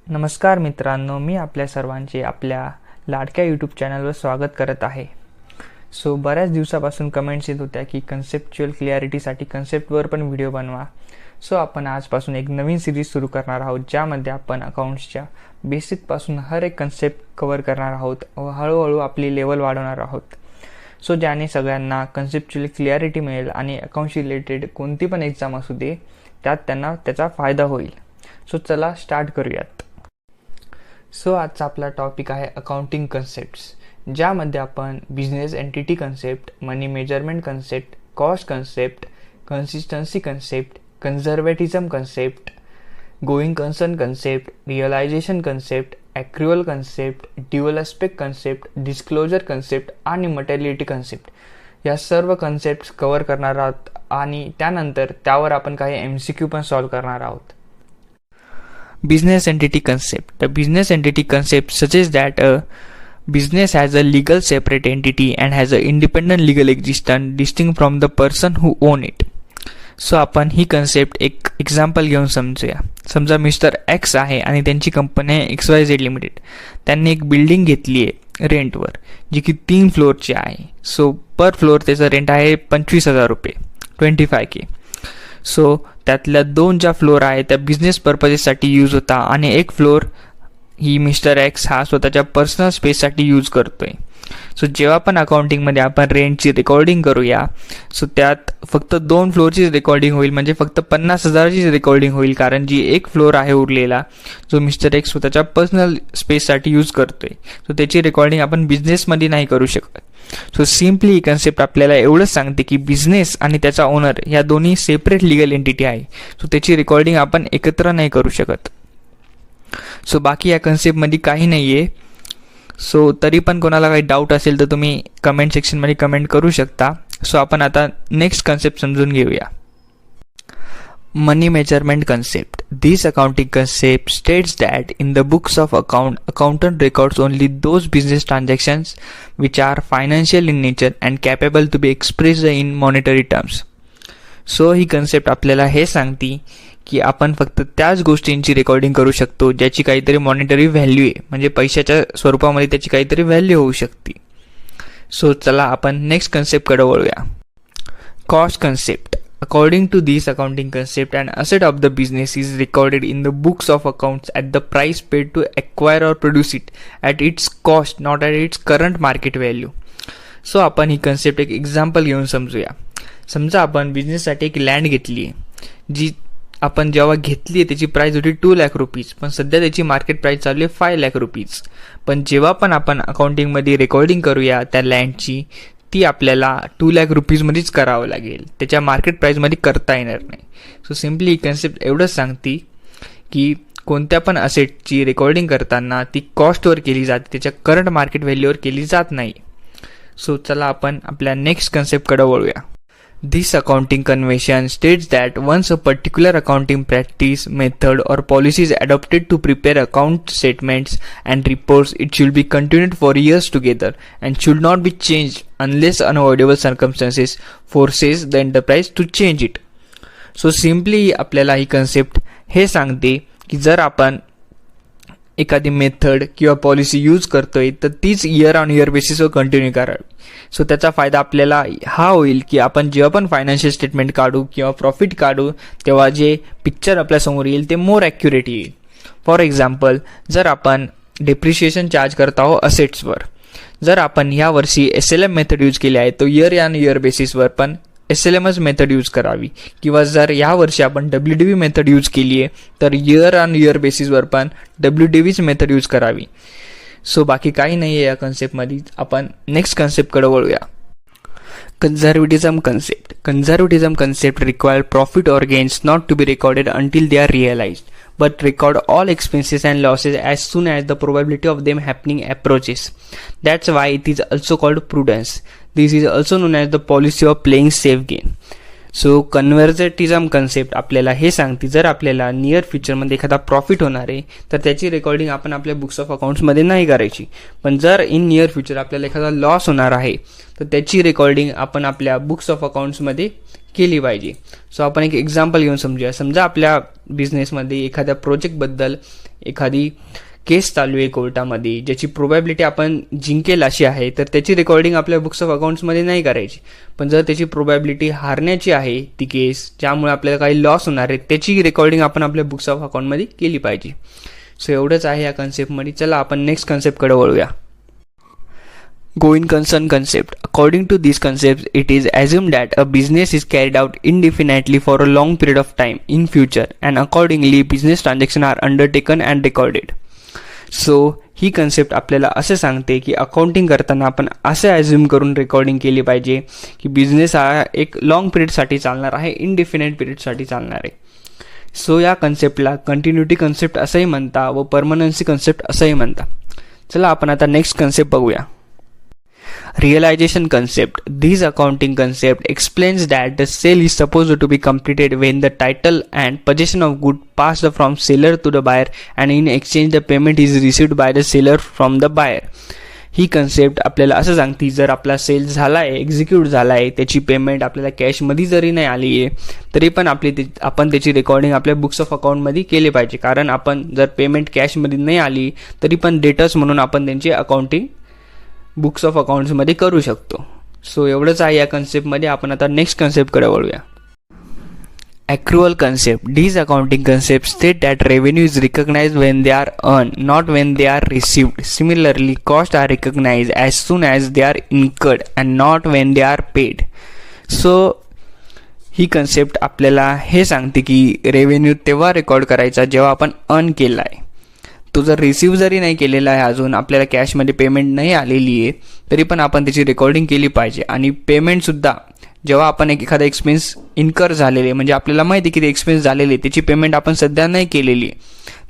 नमस्कार मित्रांनो, मी आपल्या सर्वांचे आपल्या लाडक्या यूट्यूब चॅनलवर स्वागत करत आहे. बऱ्याच दिवसापासून कमेंट्स येत होत्या की कन्सेप्च्युअल क्लिअरिटीसाठी कन्सेप्टवर पण व्हिडिओ बनवा. आपण आजपासून एक नवीन सिरीज सुरू करणार आहोत, ज्यामध्ये आपण अकाउंट्सच्या बेसिकपासून हर एक कन्सेप्ट कव्हर करणार आहोत व हळूहळू आपली लेवल वाढवणार आहोत. ज्याने सगळ्यांना कन्सेप्च्युअल क्लिअरिटी मिळेल आणि अकाउंट्सशी रिलेटेड कोणती पण एक्झाम असू दे त्यात त्यांना त्याचा फायदा होईल. चला स्टार्ट करूयात. आजचा आपला टॉपिक आहे अकाउंटिंग कन्सेप्ट्स, ज्यामध्ये आपण business entity concept, money measurement concept, cost concept, consistency concept, conservatism concept, going concern concept, realisation concept, accrual concept, dual aspect concept, disclosure concept आणि मटेरियलिटी कन्सेप्ट या सर्व कन्सेप्ट्स कव्हर करणार आहोत आणि त्यानंतर त्यावर आपण काही MCQ पण सॉल्व करणार आहोत. Business entity concept. The business entity concept suggests that a business has a legal separate entity and has an independent legal existence distinct from the person who own it. आपण ही concept एक example घेऊन समजूया. समजा mister X आहे आणि त्यांची company आहे XYZ limited. त्यांनी एक बिल्डिंग घेतली आहे रेंटवर, जी की 3 फ्लोअरची आहे. पर फ्लोअर त्याचं रेंट आहे 25,000 रुपये, 25K. त्यातल्या 2 ज्या फ्लोअर आहे त्या बिझनेस पर्पजेससाठी यूज होता आणि एक फ्लोअर ही मिस्टर X हा स्वतःच्या पर्सनल स्पेससाठी यूज करतोय. जेव्हा पण अकाउंटिंगमध्ये आपण रेंटची रेकॉर्डिंग करूया, त्यात फक्त 2 फ्लोअरचीच रेकॉर्डिंग होईल, म्हणजे फक्त 50,000चीच रेकॉर्डिंग होईल, कारण जी एक फ्लोअर आहे उरलेला जो मिस्टर X स्वतःच्या पर्सनल स्पेससाठी यूज करतोय, त्याची रेकॉर्डिंग आपण बिझनेसमध्ये नाही करू शकत. सिम्पली ही कन्सेप्ट आपल्याला एवढंच सांगते की बिझनेस आणि त्याचा ओनर या दोन्ही सेपरेट लिगल एंटिटी आहे. त्याची रेकॉर्डिंग आपण एकत्र नाही करू शकत. बाकी या कन्सेप्टमध्ये काही नाही आहे. तरी पण कोणाला काही डाऊट असेल तर तुम्ही कमेंट सेक्शनमध्ये कमेंट करू शकता. आपण आता नेक्स्ट कन्सेप्ट समजून घेऊया. Money measurement concept. This accounting concept states that in the books of accountant records only those business transactions which are financial in nature and capable to be expressed in monetary terms. He concept आपल्याला हे सांगते की आपण फक्त त्याच गोष्टींची recording करू शकतो ज्याची काहीतरी मॉनिटरी व्हॅल्यू आहे, म्हणजे पैशाच्या स्वरूपामध्ये त्याची काहीतरी व्हॅल्यू होऊ शकते. चला आपण नेक्स्ट कन्सेप्टकडे वळूया. Cost concept. According to this accounting concept, an asset of the business is recorded in the books of accounts at the price paid to acquire or produce it at its cost, not at its current market value. आपण ही concept एक example घेऊन समजूया. समजा आपण बिझनेससाठी एक land घेतली आहे, जी आपण जेव्हा घेतली आहे त्याची प्राईस होती 2 लाख रुपीज, पण सध्या त्याची मार्केट प्राईस चालू आहे 5 लाख रुपीज. पण जेव्हा पण आपण अकाउंटिंगमध्ये रेकॉर्डिंग करूया त्या लँडची, ती आपल्याला 2 लाख रुपीजमध्येच करावं लागेल, त्याच्या मार्केट प्राईजमध्ये करता येणार नाही. सिम्पली ही कन्सेप्ट एवढंच सांगते की कोणत्या पण असेटची रेकॉर्डिंग करताना ती कॉस्टवर केली जाते, त्याच्या करंट मार्केट व्हॅल्यूवर केली जात नाही. चला आपण आपल्या नेक्स्ट कन्सेप्टकडे वळूया. This accounting convention states that once a particular accounting practice, method or policy is adopted to prepare account statements and reports, it should be continued for years together and should not be changed unless unavoidable circumstances forces the enterprise to change it. Simply आपल्याला ही concept हे सांगते की जर आपण एखादी method किंवा policy use करतोय तर तीच इयर ऑन इयर बेसिसवर कंटिन्यू करावी. त्याचा फायदा आपल्याला हा होईल की आपण जेव्हा पण फायनान्शियल स्टेटमेंट काढू किंवा प्रॉफिट काढू तेव्हा जे पिक्चर आपल्यासमोर येईल ते मोर ॲक्युरेट येईल. फॉर एक्झाम्पल, जर आपण डेप्रिशिएशन चार्ज करत आहोत असेट्सवर, जर आपण ह्या वर्षी SLM मेथड यूज केली आहे तो इयर ऑन इयर बेसिसवर पण SLMच मेथड यूज करावी, किंवा जर या वर्षी आपण WDV मेथड यूज केली आहे तर इयर ऑन इयर बेसिसवर पण WDVच मेथड यूज करावी. बाकी काही नाही आहे या कन्सेप्टमध्ये. आपण नेक्स्ट कन्सेप्टकडे वळूया. Conservatism concept. Conservatism concept require profit or gains not to be recorded until they are realized, but record all expenses and losses as soon as the probability of them happening approaches. That's why it is also called prudence. This is also known as the policy of playing safe game. Conservatism concept आपल्याला हे सांगते जर आपल्याला near फ्युचरमध्ये एखादा profit होणार आहे तर त्याची रेकॉर्डिंग आपण आपल्या बुक्स ऑफ अकाउंट्समध्ये नाही करायची, पण जर इन नियर फ्युचर आपल्याला एखादा लॉस होणार आहे तर त्याची रेकॉर्डिंग आपण आपल्या बुक्स ऑफ अकाउंट्समध्ये केली पाहिजे. सो आपण एक एक्झाम्पल घेऊन समजूया. समजा आपल्या बिझनेसमध्ये एखाद्या प्रोजेक्टबद्दल एखादी केस चालू आहे कोर्टामध्ये, ज्याची प्रोबॅबिलिटी आपण जिंकेल अशी आहे, तर त्याची रेकॉर्डिंग आपल्या बुक्स ऑफ अकाउंट्समध्ये नाही करायची. पण जर त्याची प्रोबॅबिलिटी हारण्याची आहे ती केस, ज्यामुळे आपल्याला काही लॉस होणार आहे, त्याची रेकॉर्डिंग आपण आपल्या बुक्स ऑफ अकाउंटमध्ये केली पाहिजे. सो एवढंच आहे या कन्सेप्टमध्ये. चला आपण नेक्स्ट कन्सेप्टकडे वळूया. Going concern concept. According to this concept, it is assumed that a business is carried out indefinitely for a long period of time in future, and accordingly business transactions are undertaken and recorded. So he concept आपल्याला असे सांगते की accounting करताना आपण असे assume करून recording केली पाहिजे की बिझनेस हा एक लॉंग पिरियडसाठी चालणार आहे, इनडिफिनाईट पिरियडसाठी चालणार आहे. सो या कन्सेप्टला कंटिन्युटी कन्सेप्ट असंही म्हणता व परमनन्सी कन्सेप्ट असंही म्हणता. चला आपण आता नेक्स्ट कन्सेप्ट बघूया. Realization concept. This accounting concept explains that the sale is supposed to be completed when the title and possession of good passed from seller to the buyer, and in exchange the payment is received by the seller from the buyer. He concept आपल्याला असं सांगते, जर आपला sale झाला आहे, execute झाला आहे, त्याची पेमेंट आपल्याला कॅशमध्ये जरी नाही आली आहे तरी पण आपण त्याची रेकॉर्डिंग आपल्या बुक्स ऑफ अकाउंटमध्ये केली पाहिजे. कारण आपण जर पेमेंट कॅशमध्ये नाही आली तरी पण डेटर्स म्हणून आपण त्यांची अकाउंटिंग बुक्स ऑफ अकाउंट्समध्ये करू शकतो. सो एवढंच आहे या कन्सेप्टमध्ये. आपण आता नेक्स्ट कन्सेप्टकडे वळूया. Accrual concept. These accounting concepts state that revenue is recognized when they are earned, not when they are received. Similarly, costs are recognized as soon as they are incurred and not when they are paid. So he concept आपल्याला हे सांगते की revenue तेव्हा record करायचा जेव्हा आपण earn केला आहे. तो जर रिसीव्ह जरी नाही केलेला आहे, अजून आपल्याला कॅशमध्ये पेमेंट नाही आलेली आहे, तरी पण आपण त्याची रेकॉर्डिंग केली पाहिजे. आणि पेमेंटसुद्धा जेव्हा आपण एखादा एक्सपेन्स इन्कर झालेले, म्हणजे आपल्याला माहिती आहे की ते एक्सपेन्स झालेले, त्याची पेमेंट आपण सध्या नाही केलेली आहे,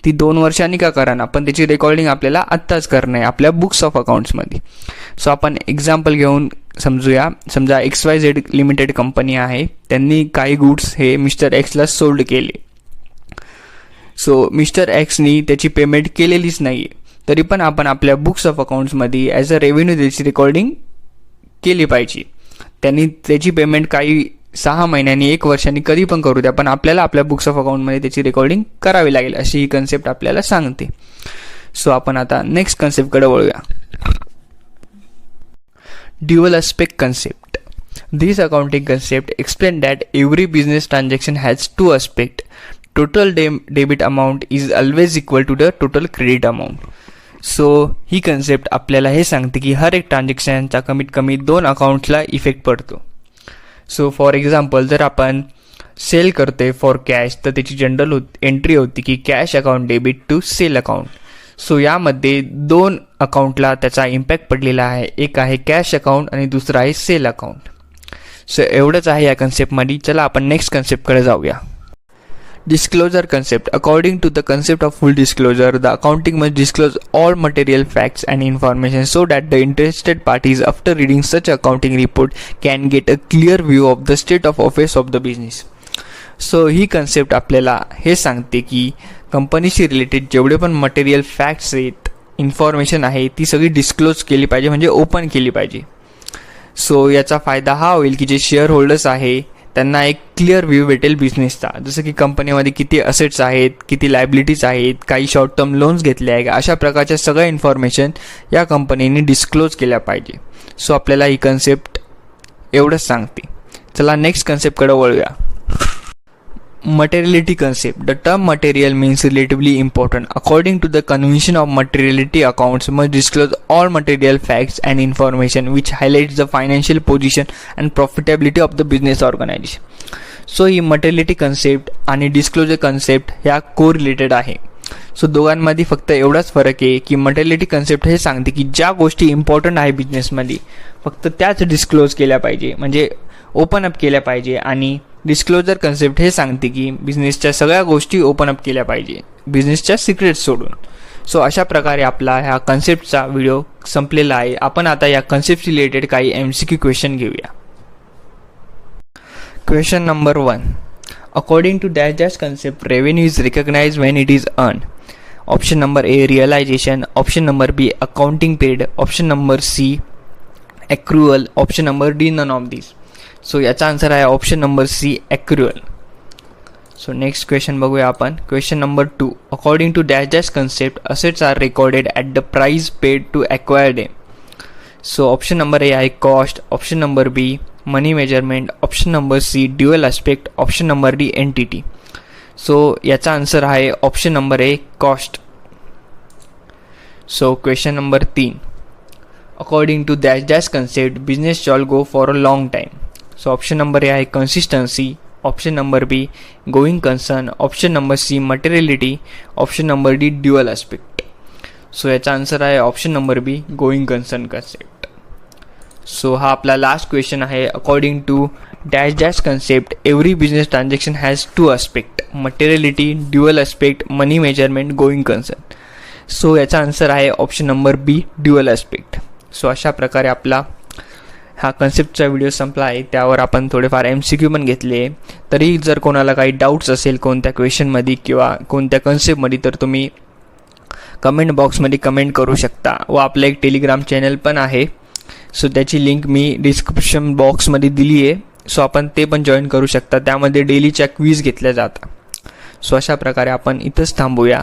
ती 2 वर्षांनी का करा ना, आपण त्याची रेकॉर्डिंग आपल्याला आत्ताच करणं आहे आपल्या बुक्स ऑफ अकाउंट्समध्ये. सो आपण एक्झाम्पल घेऊन समजूया. समजा XYZ लिमिटेड कंपनी आहे, त्यांनी काही गुड्स हे मिस्टर एक्सला सोल्ड केले. सो मिस्टर एक्सनी त्याची पेमेंट केलेलीच नाही आहे, तरी पण आपण आपल्या बुक्स ऑफ अकाउंट्समध्ये ॲज अ रेव्हेन्यू त्याची रेकॉर्डिंग केली पाहिजे. त्यांनी त्याची पेमेंट काही 6 महिन्यांनी, 1 वर्षांनी, कधी पण करू द्या, पण आपल्याला आपल्या बुक्स ऑफ अकाउंटमध्ये त्याची रेकॉर्डिंग करावी लागेल, अशी ही कन्सेप्ट आपल्याला सांगते. सो आपण आता नेक्स्ट कन्सेप्टकडे वळूया. Dual aspect concept. This accounting concept explains that every business transaction has 2 aspects. Total debit amount is always equal to the total credit amount. So he concept आपल्याला हे सांगते की हर एक ट्रान्झॅक्शनचा कमीत कमी 2 अकाउंट्सला इफेक्ट पडतो. सो फॉर एक्झाम्पल, जर आपण सेल करतोय फॉर कॅश, तर त्याची जनरल एंट्री होती की cash account debit to sale account. So यामध्ये 2 अकाउंटला त्याचा इम्पॅक्ट पडलेला आहे. एक आहे कॅश अकाउंट आणि दुसरा आहे सेल अकाउंट. सो एवढंच आहे या कन्सेप्टमध्ये. चला आपण नेक्स्ट कन्सेप्टकडे जाऊया. Disclosure concept. According to the concept of full disclosure, the accounting must disclose all material facts and information so that the interested parties, after reading such accounting report, can get a clear view of the state of affairs of the business. So he concept आपल्याला हे सांगते की कंपनीशी related जेवढे पण material facts आहेत, information आहे, ती सगळी डिस्क्लोज केली पाहिजे, म्हणजे ओपन केली पाहिजे. सो याचा फायदा हा होईल की जे शेअर होल्डर्स आहे त्यांना एक क्लिअर व्ह्यू भेटेल बिझनेसचा. जसं की कंपनीमध्ये किती असेट्स आहेत, किती लायबिलिटीज आहेत, काही शॉर्ट टर्म लोन्स घेतले आहे का, अशा प्रकारच्या सगळ्या इन्फॉर्मेशन या कंपनीने डिस्क्लोज केल्या पाहिजे. सो आपल्याला ही कन्सेप्ट एवढंच सांगते. चला नेक्स्ट कन्सेप्टकडे वळूया. Materiality concept. The term material means relatively important. According to the convention of materiality, accounts must disclose all material facts and information which highlights the financial position and profitability of the business organization. So he materiality concept आणि disclosure concept ह्या co-related आहे. So दोघांमध्ये फक्त एवढाच फरक आहे की materiality concept हे सांगते की ज्या गोष्टी इम्पॉर्टंट आहे बिझनेसमध्ये फक्त त्याच डिस्क्लोज केल्या पाहिजे, म्हणजे ओपन अप केल्या पाहिजे. आणि डिस्क्लोजर कन्सेप्ट हे सांगते की बिझनेसच्या सगळ्या गोष्टी ओपन अप केल्या पाहिजे, बिझनेसच्या सिक्रेट्स सोडून. सो अशा प्रकारे आपला ह्या कन्सेप्टचा व्हिडिओ संपलेला आहे. आपण आता या कन्सेप्ट रिलेटेड काही MCQ क्वेश्चन घेऊया. Question number 1. According to dash concept revenue is recognized when it is earn. Option number A realization, option number B accounting period, option number C accrual, option number D none of these. So याचा answer आहे option number C, accrual. So next question बघूया आपण. Question number 2. According to dash dash concept assets are recorded at the price paid to acquire them. So option number A आहे cost, option number B money measurement, option number C dual aspect, option number D entity. So याचा answer आहे option number A, cost. So question number 3. According to dash dash concept business shall go for a long time. So option number A आहे consistency, option number B going concern, option number C materiality, option number D dual aspect. So याचा answer आहे option number B, going concern concept. So हा आपला last question आहे. According to dash dash concept every business transaction has 2 aspect, materiality, dual aspect, money measurement, going concern. So याचा answer आहे option number B, dual aspect. So अशा प्रकारे आपला हा कन्सेप्टचा video संपला आहे. त्यावर आपण थोडेफार MCQ पण घेतले. तरी जर कोणाला काही डाऊट्स असेल कोणत्या क्वेश्चनमध्ये किंवा कोणत्या कन्सेप्टमध्ये तर तुम्ही कमेंट बॉक्समध्ये कमेंट करू शकता. व आपलं एक टेलिग्राम चॅनल पण आहे. सो त्याची लिंक मी डिस्क्रिप्शन बॉक्समध्ये दिली आहे. सो आपण ते पण जॉईन करू शकता. त्यामध्ये डेलीच्या क्विज घेतल्या जातात. सो अशा प्रकारे आपण इथंच थांबूया.